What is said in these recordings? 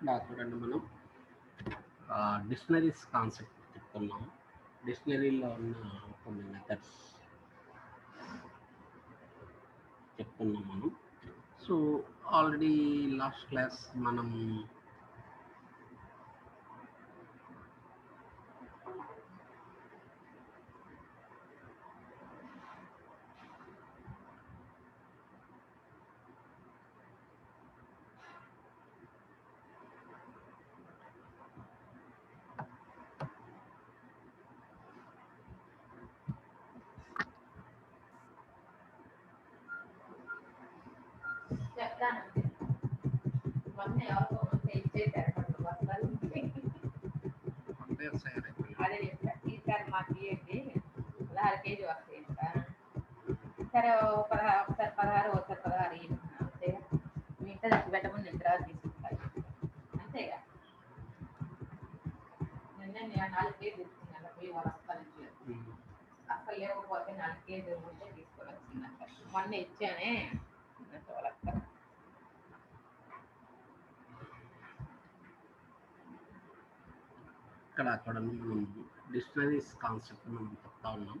చూడండి మనం dictionaries concept చెప్తున్నాం. డిక్షనరీలో ఉన్న కొన్ని మెథడ్స్ చెప్తున్నాం మనం. సో ఆల్రెడీ లాస్ట్ క్లాస్ మనం సరే ఒకసారి 16 ఒకసారి 16 అంతేగా మీ ఇంట తెచ్చి పెట్టమని నేను తర్వాత తీసుకుంటాను అంతేగా నిన్న నేను 4 కేజీలు తీసుకున్నాను పోయి వాళ్ళ అసలు లేకపోతే 4 కేజీలు ఉంటే తీసుకొని వచ్చిందంట మొన్న ఇచ్చానే వాళ్ళక్క ఇక్కడ చూడండి మనం డిక్షనరీస్ కాన్సెప్ట్ మనం చెప్తా ఉన్నాం.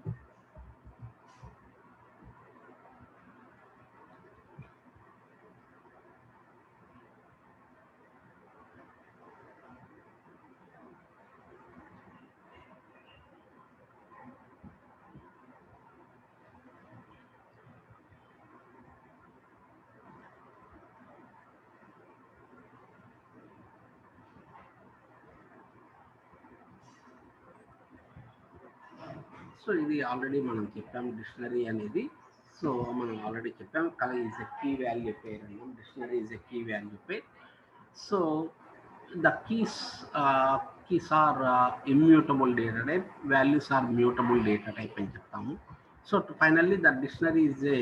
సో ఇది ఆల్రెడీ మనం చెప్పాం డిక్షనరీ అనేది. సో మనం ఆల్రెడీ చెప్పాం కదా, is a key value pair అన్నాం. Dictionary is a key value pair. So the keys are immutable data type, values are mutable data type అని చెప్తాము. So finally the dictionary is a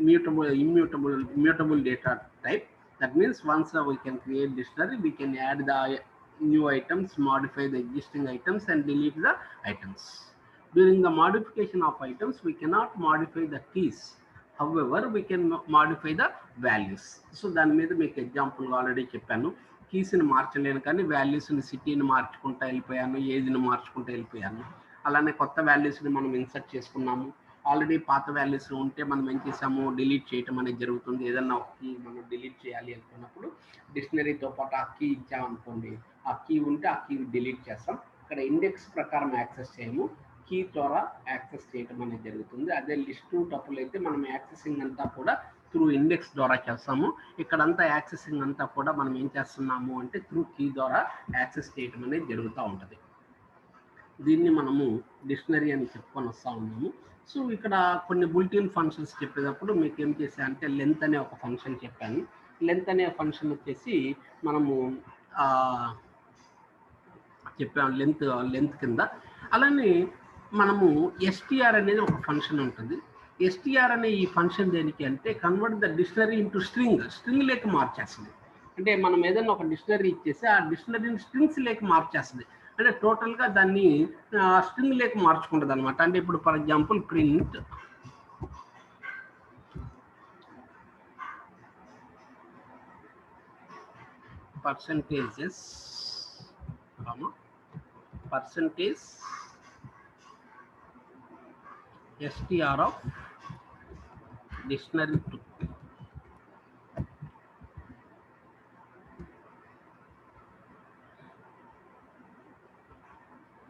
immutable data type. That means once we can create dictionary, we can add the new items, modify the existing items and delete the items. During the modification of items, we cannot modify the keys. However, we can modify the values. So దాని మీద మీకు example already చెప్పాను. కీస్ని మార్చలేను కానీ వాల్యూస్ని, సిటీని మార్చుకుంటూ వెళ్ళిపోయాను, ఏజ్ని మార్చుకుంటూ వెళ్ళిపోయాను. అలానే కొత్త వాల్యూస్ని మనం ఇన్సర్ట్ చేసుకున్నాము. ఆల్రెడీ పాత వాల్యూస్ ఉంటే మనం ఏం చేసాము, డిలీట్ చేయటం అనేది జరుగుతుంది. ఏదన్నా ఒక కీ మనం డిలీట్ చేయాలి అనుకున్నప్పుడు డిక్షనరీతో పాటు ఆ కీ ఇచ్చామనుకోండి, ఆ కీ ఉంటే ఆ కీ డిలీట్ చేస్తాం. ఇక్కడ ఇండెక్స్ ప్రకారం యాక్సెస్ చేయము, కీ ద్వారా యాక్సెస్ చేయటం అనేది జరుగుతుంది. అదే లిస్టు టపుల్ అయితే మనం యాక్సెసింగ్ అంతా కూడా త్రూ ఇండెక్స్ ద్వారా చేస్తాము. ఇక్కడంతా యాక్సెసింగ్ అంతా కూడా మనం ఏం చేస్తున్నాము అంటే త్రూ కీ ద్వారా యాక్సెస్ చేయటం అనేది జరుగుతూ ఉంటుంది. దీన్ని మనము డిక్షనరీ అని చెప్పుకొని వస్తూ ఉన్నాము. సో ఇక్కడ కొన్ని బుల్టిన్ ఫంక్షన్స్ చెప్పేటప్పుడు మీకు ఏం చేసా అంటే లెంత్ అనే ఒక ఫంక్షన్ చెప్పాను. లెంత్ అనే ఫంక్షన్ వచ్చేసి మనము చెప్పాము లెంత్ కింద. అలానే మనము ఎస్టీఆర్ అనేది ఒక ఫంక్షన్ ఉంటుంది. ఎస్టీఆర్ అనే ఈ ఫంక్షన్ దేనికి అంటే convert the dictionary into string లేక మార్చేస్తుంది. అంటే మనం ఏదైనా ఒక డిక్షనరీ ఇచ్చేసి ఆ డిక్షనరీని స్ట్రింగ్స్ లేక మార్చేస్తుంది. అంటే టోటల్గా దాన్ని స్ట్రింగ్ లేక మార్చుకుంటుంది అనమాట. అంటే ఇప్పుడు for example print percentages str of dictionary 2.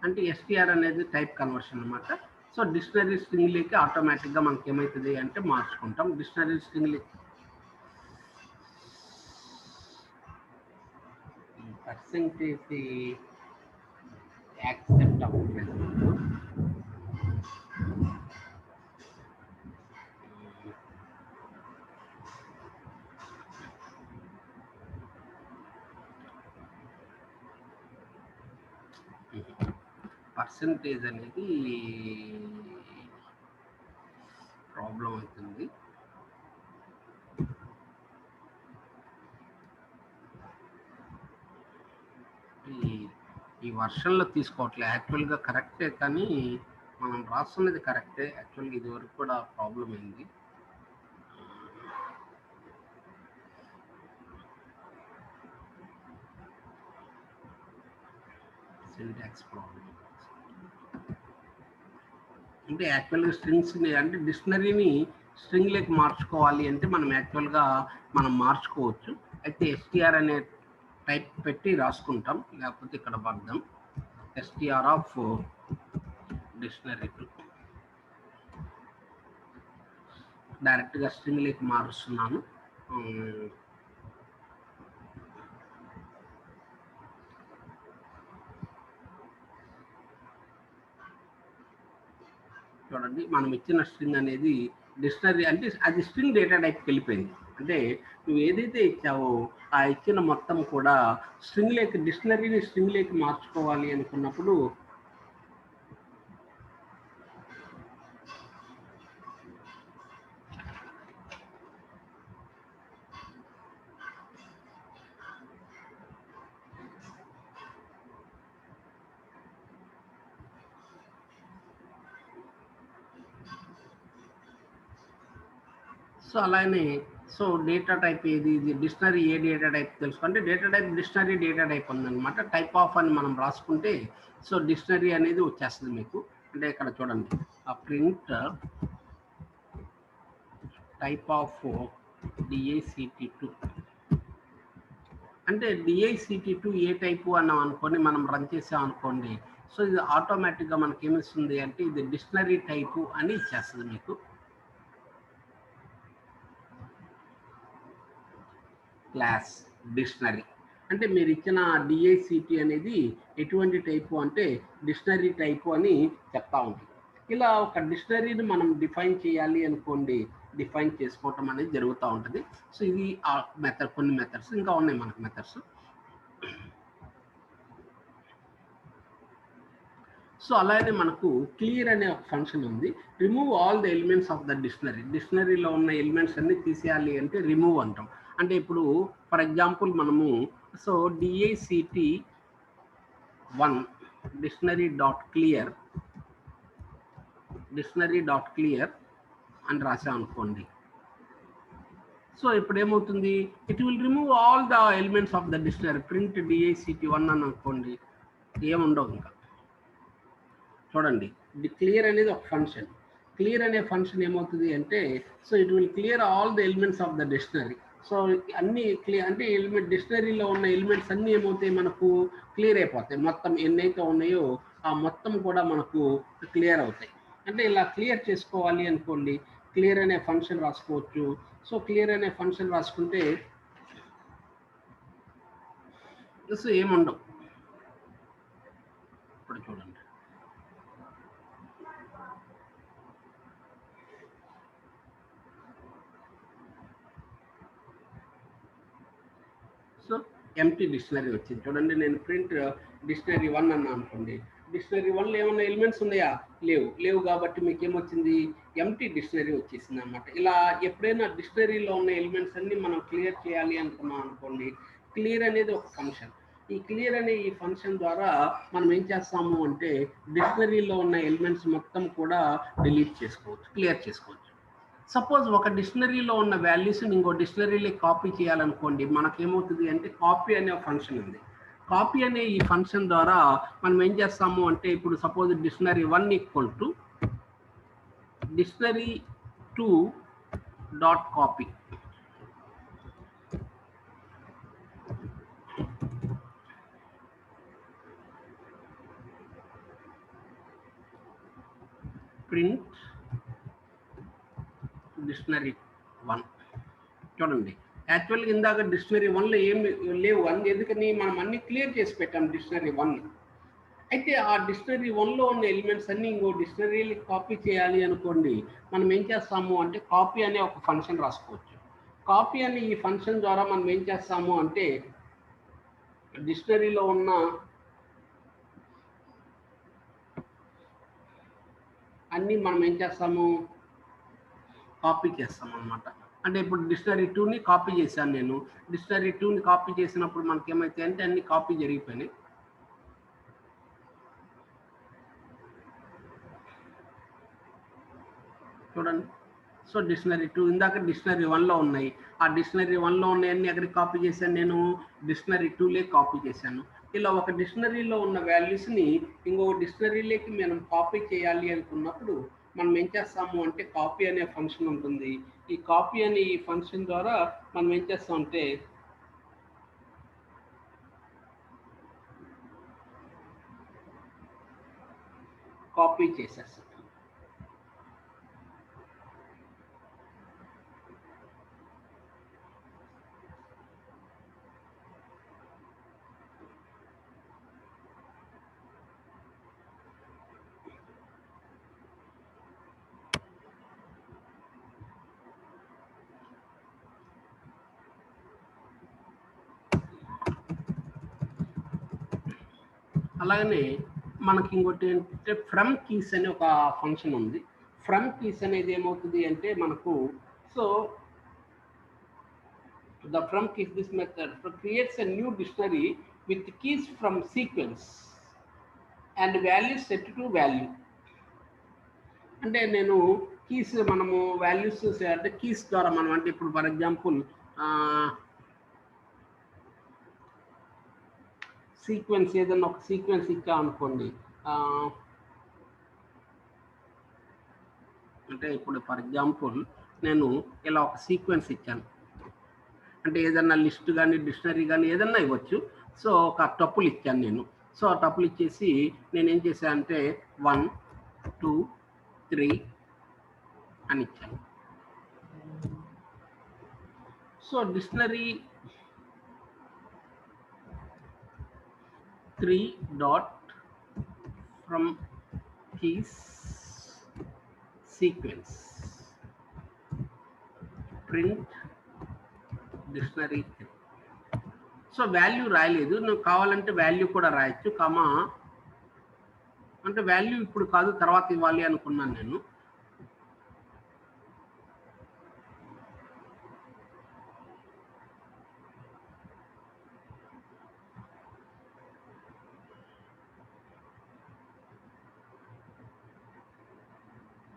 అంటే ఎస్టీఆర్ అనేది టైప్ కన్వర్షన్ అనమాట. సో డిక్షనరీ స్ట్రింగ్ లేక ఆటోమేటిక్గా మనకి ఏమవుతుంది అంటే మార్చుకుంటాం. డిక్షనరీ స్ట్రింగ్ లేక పర్సెంటేజ్ యాక్సెప్ట్ అవ్వట్లేదు. పర్సెంటేజ్ అనేది ప్రాబ్లం అవుతుంది. ఈ వర్షన్లో తీసుకోవట్లేదు. యాక్చువల్గా కరెక్టే కానీ మనం రాస్తున్నది కరెక్టే. యాక్చువల్గా ఇది వరకు కూడా ప్రాబ్లం అయింది. Syntax problem. అంటే యాక్చువల్గా స్ట్రింగ్స్ని అంటే డిక్షనరీని స్ట్రింగ్లోకి మార్చుకోవాలి అంటే మనం యాక్చువల్గా మనం మార్చుకోవచ్చు. అయితే ఎస్టీఆర్ అనే టైప్ పెట్టి రాసుకుంటాం, లేకపోతే ఇక్కడ పడదాం ఎస్టీఆర్ ఆఫ్ డిక్షనరీ టు డైరెక్ట్గా స్ట్రింగ్లోకి మారుస్తున్నాను. చూడండి, మనం ఇచ్చిన స్ట్రింగ్ అనేది డిక్షనరీ అంటే అది స్ట్రింగ్ డేటా టైప్కి వెళ్ళిపోయింది. అంటే నువ్వు ఏదైతే ఇచ్చావో ఆ ఇచ్చిన మొత్తం కూడా స్ట్రింగ్లోకి డిక్షనరీని స్ట్రింగ్లోకి మార్చుకోవాలి అనుకున్నప్పుడు సో అలానే సో డేటా టైప్ ఏది, ఇది డిక్షనరీ ఏ డేటా టైప్ తెలుసుకుంటే data type dictionary data type ఉందన్నమాట. టైప్ ఆఫ్ అని మనం రాసుకుంటే సో డిక్షనరీ అనేది వచ్చేస్తుంది మీకు. అంటే ఇక్కడ చూడండి ఆ ప్రింట్ టైప్ ఆఫ్ DICT2 అంటే DICT2 ఏ టైపు అన్నాం అనుకోండి, మనం రన్ చేసాం అనుకోండి, సో ఇది ఆటోమేటిక్గా మనకి ఏమిస్తుంది అంటే ఇది డిక్షనరీ టైపు అని ఇచ్చేస్తుంది మీకు. క్లాస్ డిక్షనరీ అంటే మీరు ఇచ్చిన DICT అనేది ఎటువంటి టైపు అంటే డిక్షనరీ టైపు అని చెప్తా ఉంటుంది. ఇలా ఒక డిక్షనరీని మనం డిఫైన్ చేయాలి అనుకోండి, డిఫైన్ చేసుకోవటం అనేది జరుగుతూ ఉంటుంది. సో ఇది ఆ మెథడ్, కొన్ని మెథడ్స్ ఇంకా ఉన్నాయి మనకు మెథడ్స్. సో అలానే మనకు క్లియర్ అనే ఒక ఫంక్షన్ ఉంది. Remove all the elements of the dictionary, డిక్షనరీలో ఉన్న ఎలిమెంట్స్ అన్ని తీసేయాలి అంటే రిమూవ్ అంటాం. అంటే ఇప్పుడు ఫర్ ఎగ్జాంపుల్ మనము so DICT1 dictionary dot clear అని రాసాం అనుకోండి. సో ఇప్పుడు ఏమవుతుంది, it will remove all the elements of the dictionary. Print DICT1 అని అనుకోండి, ఏముండవు ఇంకా. చూడండి క్లియర్ అనేది ఒక ఫంక్షన్. క్లియర్ అనే ఫంక్షన్ ఏమవుతుంది అంటే so it will clear all the elements of the dictionary. So అన్ని క్లియర్ అంటే ఎలిమెంట్ డిక్షనరీలో ఉన్న ఎలిమెంట్స్ అన్నీ ఏమవుతాయి, మనకు క్లియర్ అయిపోతాయి. మొత్తం ఎన్నైతే ఉన్నాయో ఆ మొత్తం కూడా మనకు క్లియర్ అవుతాయి. అంటే ఇలా క్లియర్ చేసుకోవాలి అనుకోండి, క్లియర్ అనే ఫంక్షన్ రాసుకోవచ్చు. సో క్లియర్ అనే ఫంక్షన్ రాసుకుంటే సో ఏముండవు. ఇప్పుడు చూడండి, సో ఎంటీ డిక్షనరీ వచ్చింది. చూడండి నేను ప్రింట్ డిక్షనరీ1 అన్నా అనుకోండి, డిక్షనరీ1లో ఏమన్నా ఎలిమెంట్స్ ఉన్నాయా, లేవు కాబట్టి మీకు ఏమొచ్చింది, ఎంటీ డిక్షనరీ వచ్చేసింది అన్నమాట. ఇలా ఎప్పుడైనా డిక్షనరీలో ఉన్న ఎలిమెంట్స్ అన్ని మనం క్లియర్ చేయాలి అనుకున్నాం అనుకోండి, క్లియర్ అనేది ఒక ఫంక్షన్. ఈ క్లియర్ అనే ఈ ఫంక్షన్ ద్వారా మనం ఏం చేస్తాము అంటే డిక్షనరీలో ఉన్న ఎలిమెంట్స్ మొత్తం కూడా డిలీట్ చేసుకోవచ్చు, క్లియర్ చేసుకోవచ్చు. సపోజ్ ఒక డిక్షనరీలో ఉన్న వాల్యూస్ని ఇంకో డిక్షనరీలో కాపీ చేయాలనుకోండి, మనకేమవుతుంది అంటే కాపీ అనే ఒక ఫంక్షన్ ఉంది. కాపీ అనే ఈ ఫంక్షన్ ద్వారా మనం ఏం చేస్తాము అంటే ఇప్పుడు suppose dictionary one equal to dictionary two dot copy. Print dictionary one. చూడండి యాక్చువల్గా ఇందాక డిక్షనరీ1లో ఏమి లేవు అని, ఎందుకని మనం అన్ని క్లియర్ చేసి పెట్టాం డిక్షనరీ1. అయితే ఆ డిక్షనరీ1లో ఉన్న ఎలిమెంట్స్ అన్ని ఇంకో డిక్షనరీకి కాపీ చేయాలి అనుకోండి, మనం ఏం చేస్తాము అంటే కాపీ అనే ఒక ఫంక్షన్ రాసుకోవచ్చు. కాపీ అనే ఈ ఫంక్షన్ ద్వారా మనం ఏం చేస్తాము అంటే డిక్షనరీలో ఉన్న అన్నీ మనం ఏం చేస్తాము, కాపీ చేస్తాం అన్నమాట. అంటే ఇప్పుడు డిక్షనరీ2ని కాపీ చేశాను నేను. డిక్షనరీ2ని కాపీ చేసినప్పుడు మనకి ఏమైతే అంటే అన్ని కాపీ జరిగిపోయినాయి. చూడండి, సో డిక్షనరీ2 ఇందాక డిక్షనరీ1లో ఉన్నాయి, ఆ డిక్షనరీ1లో ఉన్నాయన్నీ ఎక్కడికి కాపీ చేశాను నేను, డిక్షనరీ2లే కాపీ చేశాను. ఇలా ఒక డిక్షనరీలో ఉన్న వాల్యూస్ని ఇంకొక డిక్షనరీలోకి మనం కాపీ చేయాలి అనుకున్నప్పుడు మనం ఏం చేస్తాము అంటే కాపీ అనే ఫంక్షన్ ఉంటుంది. ఈ కాపీ అనే ఈ ఫంక్షన్ ద్వారా మనం ఏం చేస్తామంటే కాపీ చేసేస్తాం. అలాగనే మనకి ఇంకోటి ఏంటంటే ఫ్రమ్ కీస్ అనే ఒక ఫంక్షన్ ఉంది. ఫ్రమ్ కీస్ అనేది ఏమవుతుంది అంటే మనకు so the from keys this method creates a new dictionary with keys from sequence and values set to value. అంటే నేను కీస్ మనము వాల్యూస్ అంటే కీస్ ద్వారా మనం అంటే ఇప్పుడు ఫర్ ఎగ్జాంపుల్ సీక్వెన్స్ ఏదన్నా ఒక సీక్వెన్స్ ఇచ్చా అనుకోండి, అంటే ఇప్పుడు ఫర్ ఎగ్జాంపుల్ నేను ఇలా ఒక సీక్వెన్స్ ఇచ్చాను, అంటే ఏదన్నా లిస్ట్ కానీ డిక్షనరీ కానీ ఏదన్నా ఇవ్వచ్చు. సో ఒక టపుల్ ఇచ్చాను నేను. సో ఆ టపుల్ ఇచ్చేసి నేనేం చేశాను అంటే 1 2 3 అని ఇచ్చాను. So dictionary 3 dot from keys sequence print dictionary. So value రాయలేదు, నువ్వు కావాలంటే వాల్యూ కూడా రాయొచ్చు, కామా అంటే వాల్యూ ఇప్పుడు కాదు తర్వాత ఇవ్వాలి అనుకున్నాను నేను.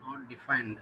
Not defined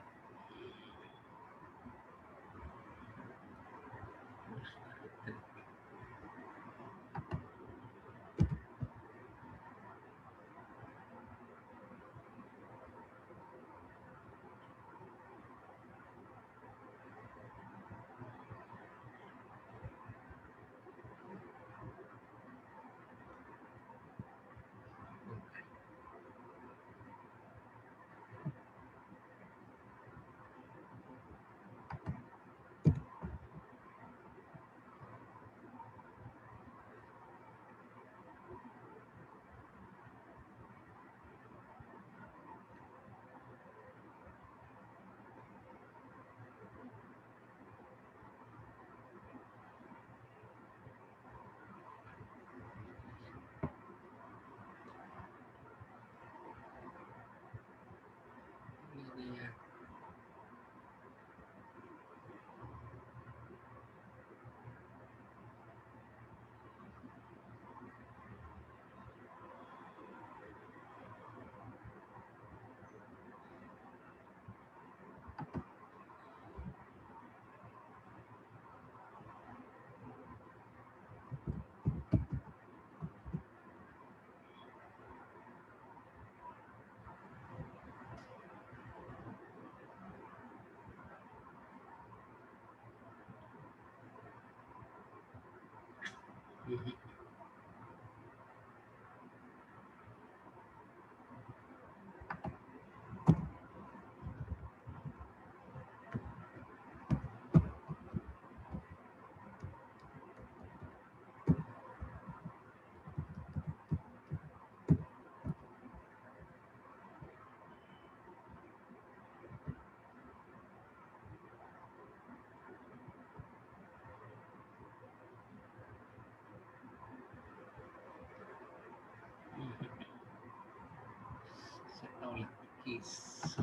set all keys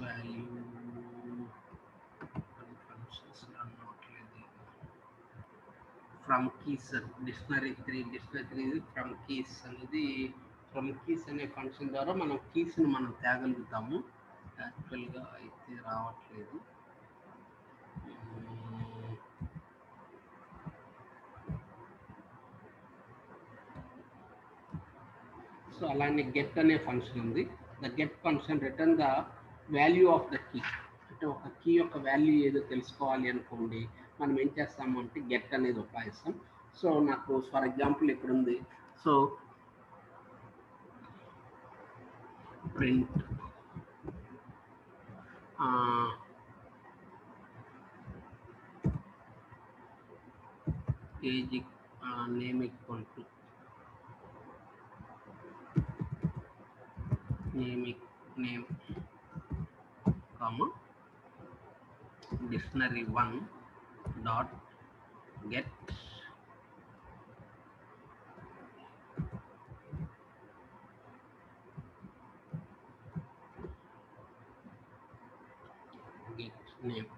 value functions are not ready. From keys dictionary 3 from keys అనేది from keys అనే ఫంక్షన్ ద్వారా మనం కీస్ని మనం తేగలుగుతాము. యాక్చువల్గా అయితే రావట్లేదు. సో అలానే గెట్ అనే ఫంక్షన్ ఉంది. The get function return the value of the key. అంటే ఒక కీ యొక్క వాల్యూ ఏదో తెలుసుకోవాలి అనుకోండి, మనం ఏం చేస్తాము అంటే గెట్ అనేది ఉపయోగిస్తాం. సో నాకు ఫర్ ఎగ్జాంపుల్ ఇక్కడ ఉంది. So print age name equal to name comma dictionary1 dot get name.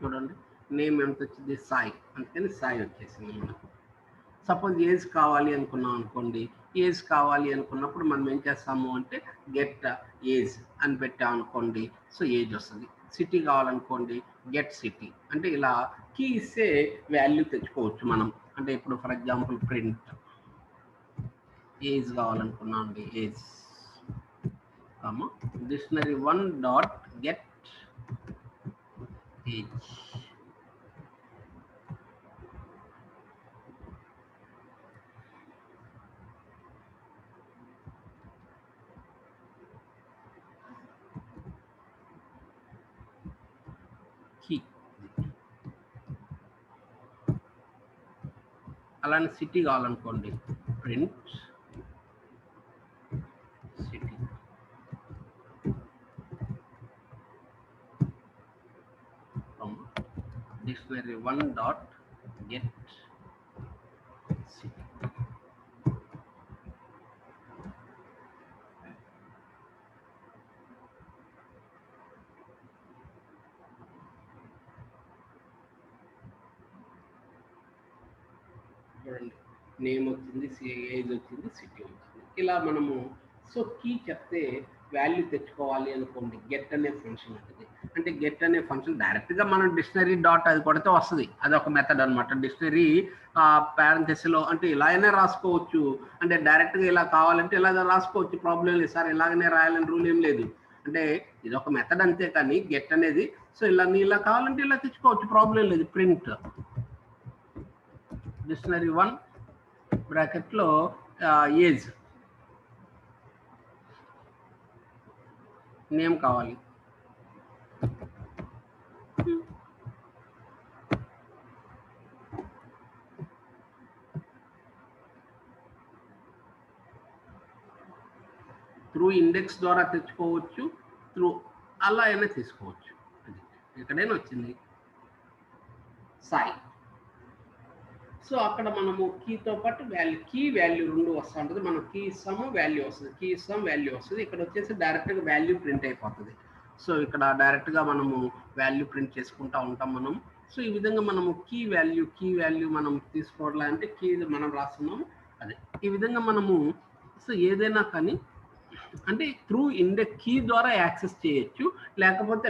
చూడండి నేమ్ ఎంత వచ్చింది, సాయి, అందుకని సాయి వచ్చేసింది మనకు. సపోజ్ ఏజ్ కావాలి అనుకున్నాం అనుకోండి, ఏజ్ కావాలి అనుకున్నప్పుడు మనం ఏం చేస్తాము అంటే గెట్ ఏజ్ అని పెట్టాం అనుకోండి, సో ఏజ్ వస్తుంది. సిటీ కావాలనుకోండి గెట్ సిటీ. అంటే ఇలా కీ ఇస్తే వాల్యూ తెచ్చుకోవచ్చు మనం. అంటే ఇప్పుడు ఫర్ ఎగ్జాంపుల్ ప్రింట్ ఏజ్ కావాలనుకున్నాం అండి, age dictionary1 dot get age. key. అలానే సిటీ కావాలనుకోండి print city. dictionary1 dot get city. చూడండి నేమ్ వచ్చింది, ఏజ్ వచ్చింది, సిటీ వచ్చింది. ఇలా మనము సో కీ చెప్తే వాల్యూ తెచ్చుకోవాలి అనుకోండి, గెట్ అనే ఫంక్షన్ ఉంటుంది. అంటే గెట్ అనే ఫంక్షన్ డైరెక్ట్గా మనం డిక్షనరీ డాట్ అది కొడితే వస్తుంది. అది ఒక మెథడ్ అనమాట. డిక్షనరీ ప్యారెంథెసిస్లో అంటే ఇలా అయినా రాసుకోవచ్చు, అంటే డైరెక్ట్గా ఇలా కావాలంటే ఇలాగ రాసుకోవచ్చు, ప్రాబ్లం లేదు సార్, ఇలాగనే రాయాలని రూల్ ఏం లేదు. అంటే ఇది ఒక మెథడ్ అంతే, కానీ గెట్ అనేది సో ఇలా కావాలంటే ఇలా తెచ్చుకోవచ్చు, ప్రాబ్లం లేదు. ప్రింట్ dictionary1 బ్రాకెట్లో ఏజ్, నేమ్ కావాలి, త్రూ ఇండెక్స్ ద్వారా తెచ్చుకోవచ్చు, త్రూ అలా అయినా తీసుకోవచ్చు. అది ఎక్కడైనా వచ్చింది సాయి. సో అక్కడ మనము కీతో పాటు వాల్యూ, కీ వాల్యూ రెండు వస్తూ ఉంటుంది. మనం కీ ఇస్తాము, వాల్యూ వస్తుంది, కీ ఇస్తాం, వాల్యూ వస్తుంది. ఇక్కడ వచ్చేసి డైరెక్ట్గా వాల్యూ ప్రింట్ అయిపోతుంది. సో ఇక్కడ డైరెక్ట్గా మనము వాల్యూ ప్రింట్ చేసుకుంటూ ఉంటాం మనం. సో ఈ విధంగా మనము కీ వాల్యూ మనం తీసుకోవాలంటే కీ మనం రాస్తున్నాము. అదే ఈ విధంగా మనము సో ఏదైనా కానీ అంటే త్రూ ఇండెక్స్ కీ ద్వారా యాక్సెస్ చేయొచ్చు, లేకపోతే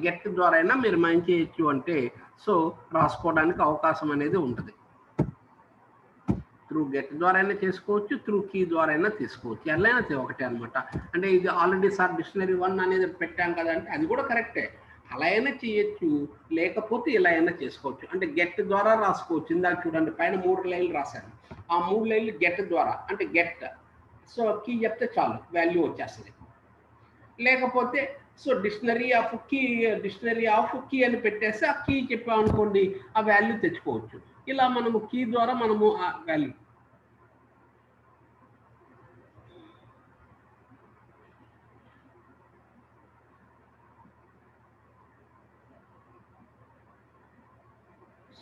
గెట్ ద్వారా అయినా మీరు మైండ్ చేయొచ్చు. అంటే సో రాసుకోవడానికి అవకాశం అనేది ఉంటుంది. త్రూ గెట్ ద్వారా అయినా చేసుకోవచ్చు, త్రూ కీ ద్వారా అయినా తీసుకోవచ్చు, ఎలా అయినా ఒకటే అనమాట. అంటే ఇది ఆల్రెడీ సార్ dictionary1 అనేది పెట్టాం కదా అంటే అది కూడా కరెక్టే, అలా అయినా చేయొచ్చు, లేకపోతే ఇలా అయినా చేసుకోవచ్చు. అంటే గెట్ ద్వారా రాసుకోవచ్చు. ఇందాక చూడండి పైన 3 లైన్లు రాశాను, ఆ 3 లైన్లు గెట్ ద్వారా, అంటే గెట్ సో కీ చెప్తే చాలు వాల్యూ వచ్చేస్తుంది. లేకపోతే సో డిక్షనరీ ఆఫ్ కీ అని పెట్టేసి ఆ కీ చెప్పామనుకోండి, ఆ వాల్యూ తెచ్చుకోవచ్చు. ఇలా మనము కీ ద్వారా మనము ఆ వాల్యూ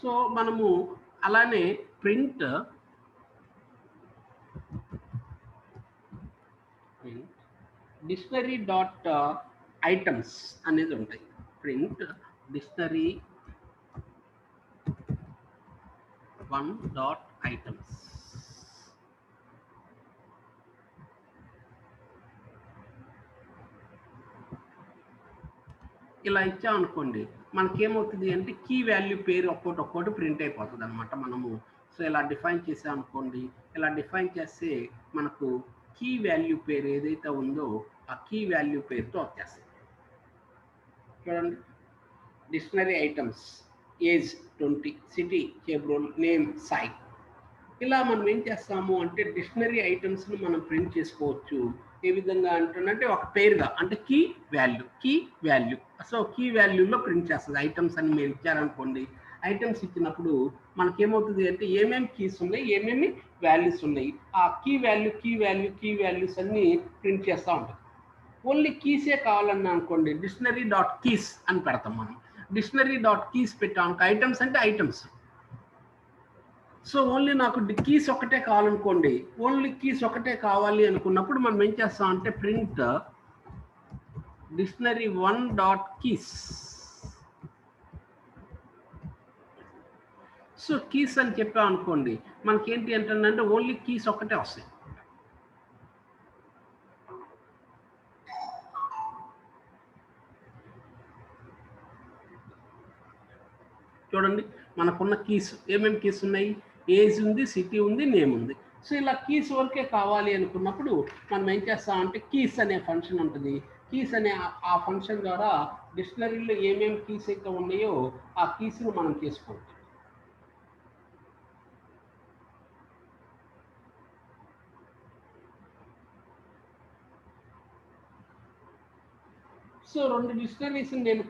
సో మనము అలానే ప్రింట్ డిక్షనరీ డాట్ ఐటమ్స్ అనేది ఉంటాయి. Print dictionary 1.items. ఇలా ఇచ్చాం అనుకోండి, మనకేమవుతుంది అంటే కీ వాల్యూ పేరు ఒక్కొక్కటి ప్రింట్ అయిపోతుంది అనమాట. మనము సో ఇలా డిఫైన్ చేసాం అనుకోండి, ఇలా డిఫైన్ చేస్తే మనకు కీ వాల్యూ పేరు ఏదైతే ఉందో ఆ కీ వాల్యూ పేరుతో వచ్చేస్తుంది. చూడండి, dictionary items, age 20, city Chebrol, name Sai. ఇలా మనం ఏం చేస్తాము అంటే డిక్షనరీ ఐటమ్స్ని మనం ప్రింట్ చేసుకోవచ్చు. ఏ విధంగా అంటుందంటే ఒక పేరుగా, అంటే కీ వాల్యూ. సో కీ వాల్యూలో ప్రింట్ చేస్తుంది. ఐటమ్స్ అని మీరు ఇచ్చారనుకోండి, ఐటమ్స్ ఇచ్చినప్పుడు మనకేమవుతుంది అంటే ఏమేమి కీస్ ఉన్నాయి, ఏమేమి వాల్యూస్ ఉన్నాయి, ఆ కీ వాల్యూస్ అన్ని ప్రింట్ చేస్తూ ఉంటుంది. ఓన్లీ కీసే కావాలన్నా అనుకోండి, డిక్షనరీ.keys అని పెడతాం మనం. డిక్షనరీ.keys పెట్టాం, ఐటమ్స్ అంటే ఐటమ్స్. సో ఓన్లీ నాకు కీస్ ఒకటే కావాలనుకోండి, ఓన్లీ కీస్ ఒకటే కావాలి అనుకున్నప్పుడు మనం ఏం చేస్తాం అంటే ప్రింట్ dictionary1.keys. సో కీస్ అని చెప్పాం అనుకోండి, మనకేంటి అంటే ఓన్లీ కీస్ ఒకటే వస్తాయి. చూడండి, మనకున్న కీస్ ఏమేమి కీస్ ఉన్నాయి, ఏజ్ ఉంది, సిటీ ఉంది, నేమ్ ఉంది. సో ఇలా కీస్ వరకే కావాలి అనుకున్నప్పుడు మనం ఏం చేస్తామంటే కీస్ అనే ఫంక్షన్ ఉంటుంది. కీస్ అనే ఆ ఫంక్షన్ ద్వారా డిక్షనరీలో ఏమేమి కీస్ అయితే ఉన్నాయో ఆ కీస్ను మనం చేసుకోవచ్చు. సో రెండు డిక్షనరీస్ నేను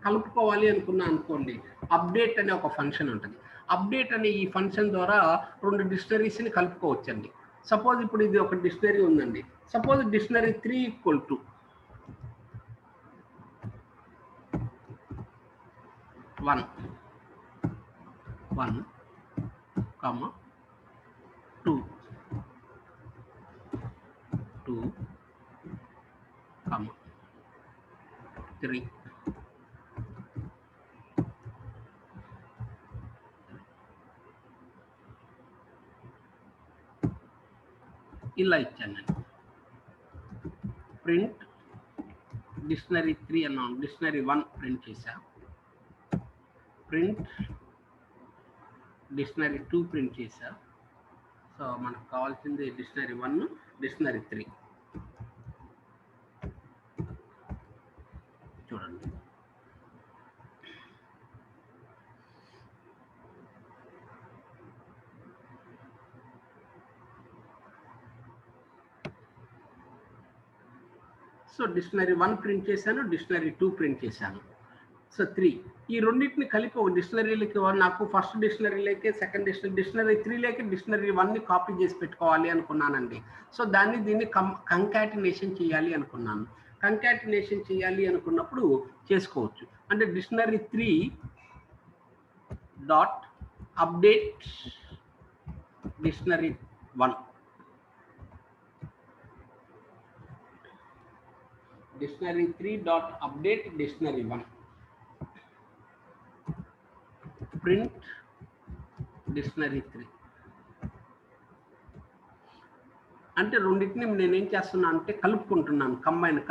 కలుపుకోవాలి అనుకున్నా అనుకోండి, అప్డేట్ అనే ఒక ఫంక్షన్ ఉంటుంది. అప్డేట్ అనే ఈ ఫంక్షన్ ద్వారా రెండు డిక్షనరీస్ని కలుపుకోవచ్చండి. సపోజ్ ఇప్పుడు ఇది ఒక డిక్షనరీ ఉందండి. Suppose dictionary 3 = 1, 2, 3. ఇలా ఇచ్చానండి. ప్రింట్ డిక్షనరీ 3 అన్నాను, డిక్షనరీ 1 ప్రింట్ చేశా. ప్రింట్ డిక్షనరీ 2 ప్రింట్ చేశా. సో మనకు కావాల్సింది డిక్షనరీ 1, డిక్షనరీ 3. చూడండి, సో డిక్షనరీ 1 ప్రింట్ చేశాను, డిక్షనరీ 2 ప్రింట్ చేశాను. సో 3 ఈ రెండింటిని కలిపి ఒక డిక్షనరీలోకి నాకు ఫస్ట్ డిక్షనరీలోకి సెకండ్ డిక్షనరీ 3లోకి డిక్షనరీ 1ని కాపీ చేసి పెట్టుకోవాలి అనుకున్నానండి. సో దీన్ని కంకాటినేషన్ చేయాలి అనుకున్నాను. కంకాటినేషన్ చేయాలి అనుకున్నప్పుడు చేసుకోవచ్చు. అంటే dictionary 3.update dictionary 1, dictionary 3.update dictionary 1, print dictionary 3. అంటే రెండింటిని నేనేం చేస్తున్నాను అంటే కలుపుకుంటున్నాను,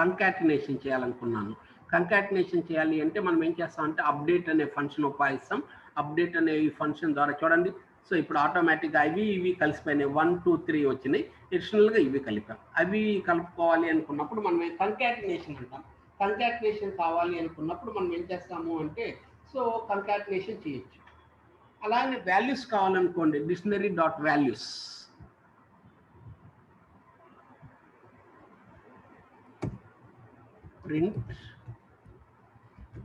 కంకాటినేషన్ చేయాలనుకున్నాను. కంకాటినేషన్ చేయాలి అంటే మనం ఏం చేస్తామంటే అప్డేట్ అనే ఫంక్షన్ ఉపయోగిస్తాం. అప్డేట్ అనే ఈ ఫంక్షన్ ద్వారా చూడండి, సో ఇప్పుడు ఆటోమేటిక్గా ఇవి కలిసిపోయినాయి. 1, 2, 3 వచ్చినాయి. అడిషనల్గా ఇవి కలిపాం. అవి కలుపుకోవాలి అనుకున్నప్పుడు మనం కంకాటినేషన్ అంటాం. కంకాటినేషన్ కావాలి అనుకున్నప్పుడు మనం ఏం చేస్తాము అంటే సో కంకాటినేషన్ చేయొచ్చు. అలానే వాల్యూస్ కావాలనుకోండి, dictionary, print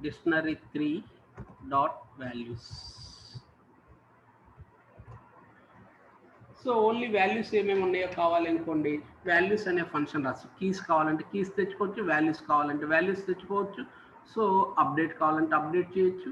dictionary 3.values. So only values ఏమేమి ఉన్నాయో కావాలి అనుకోండి, వాల్యూస్ అనే ఫంక్షన్ రాసు. కీస్ కావాలంటే కీస్ తెచ్చుకోవచ్చు, వాల్యూస్ కావాలంటే వాల్యూస్ తెచ్చుకోవచ్చు. సో అప్డేట్ కావాలంటే అప్డేట్ చేయొచ్చు.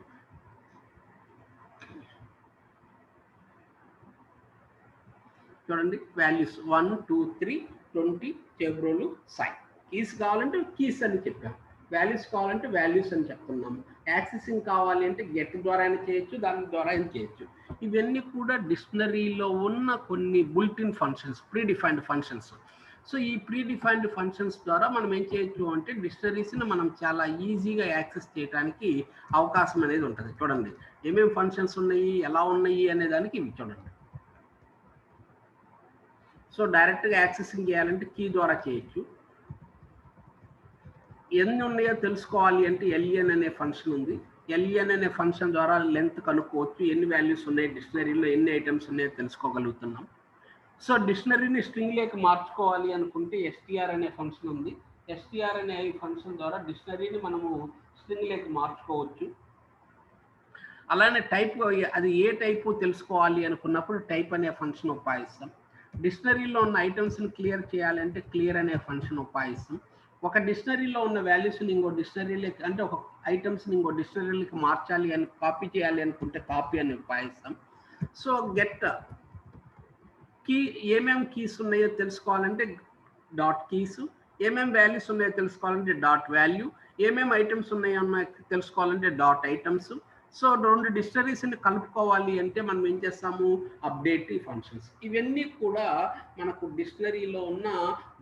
చూడండి, వాల్యూస్ 1, 2, 3, 20 చేబ్రోలు సాయి. కీస్ కావాలంటే కీస్ అని చెప్పాం, వాల్యూస్ కావాలంటే వాల్యూస్ అని చెప్తున్నాము. యాక్సెసింగ్ కావాలి అంటే గెట్ ద్వారా అయినా చేయొచ్చు, దాని ద్వారా అయినా చేయొచ్చు. ఇవన్నీ కూడా డిక్షనరీలో ఉన్న కొన్ని built-in functions, pre defined functions. So ఈ ప్రీ డిఫైన్డ్ ఫంక్షన్స్ ద్వారా మనం ఏం చేయొచ్చు అంటే డిక్షనరీస్ని మనం చాలా ఈజీగా యాక్సెస్ చేయడానికి అవకాశం అనేది ఉంటుంది. చూడండి ఏమేమి ఫంక్షన్స్ ఉన్నాయి, ఎలా ఉన్నాయి అనే దానికి ఇవి చూడండి. సో డైరెక్ట్గా యాక్సెసింగ్ చేయాలంటే కీ ద్వారా చేయొచ్చు. ఎన్ని ఉన్నాయో తెలుసుకోవాలి అంటే ఎల్ఈఎన్ అనే ఫంక్షన్ ఉంది. ఎల్ఈఎన్ అనే ఫంక్షన్ ద్వారా లెంత్ కనుక్కోవచ్చు, ఎన్ని వాల్యూస్ ఉన్నాయి డిక్షనరీలో, ఎన్ని ఐటమ్స్ ఉన్నాయో తెలుసుకోగలుగుతున్నాం. సో డిక్షనరీని స్ట్రింగ్లోకి మార్చుకోవాలి అనుకుంటే ఎస్టీఆర్ అనే ఫంక్షన్ ఉంది. ఎస్టీఆర్ అనే ఫంక్షన్ ద్వారా డిక్షనరీని మనము స్ట్రింగ్లోకి మార్చుకోవచ్చు. అలానే టైప్, అది ఏ టైపు తెలుసుకోవాలి అనుకున్నప్పుడు టైప్ అనే ఫంక్షన్ ఉపయోగిస్తాం. డిక్షనరీలో ఉన్న ఐటమ్స్ని క్లియర్ చేయాలంటే క్లియర్ అనే ఫంక్షన్ ఉపయోగిస్తాం. ఒక డిక్షనరీలో ఉన్న వాల్యూస్ని ఇంకో డిక్షనరీలోకి, అంటే ఒక ఐటమ్స్ని ఇంకో డిక్షనరీలోకి మార్చాలి అని, కాపీ చేయాలి అనుకుంటే కాపీ అని ఉపయోగిస్తాం. సో గెట్ కీ, ఏమేమి కీస్ ఉన్నాయో తెలుసుకోవాలంటే డాట్ కీస్, ఏమేమి వాల్యూస్ ఉన్నాయో తెలుసుకోవాలంటే డాట్ వాల్యూ, ఏమేమి ఐటమ్స్ ఉన్నాయో తెలుసుకోవాలంటే డాట్ ఐటమ్స్. సో రెండు డిక్షనరీస్ని కలుపుకోవాలి అంటే మనం ఏం చేస్తాము, అప్డేట్ ఫంక్షన్స్. ఇవన్నీ కూడా మనకు డిక్షనరీలో ఉన్న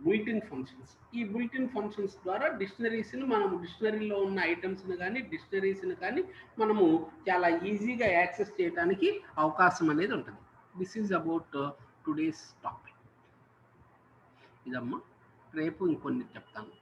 బుల్టిన్ ఫంక్షన్స్. ఈ బుల్టిన్ ఫంక్షన్స్ ద్వారా డిక్షనరీస్ని, మనం డిక్షనరీలో ఉన్న ఐటమ్స్ని కానీ డిక్షనరీస్ని కానీ మనము చాలా ఈజీగా యాక్సెస్ చేయడానికి అవకాశం అనేది ఉంటుంది. This is about today's topic. ఇదమ్మా, రేపు ఇంకొన్ని చెప్తాను.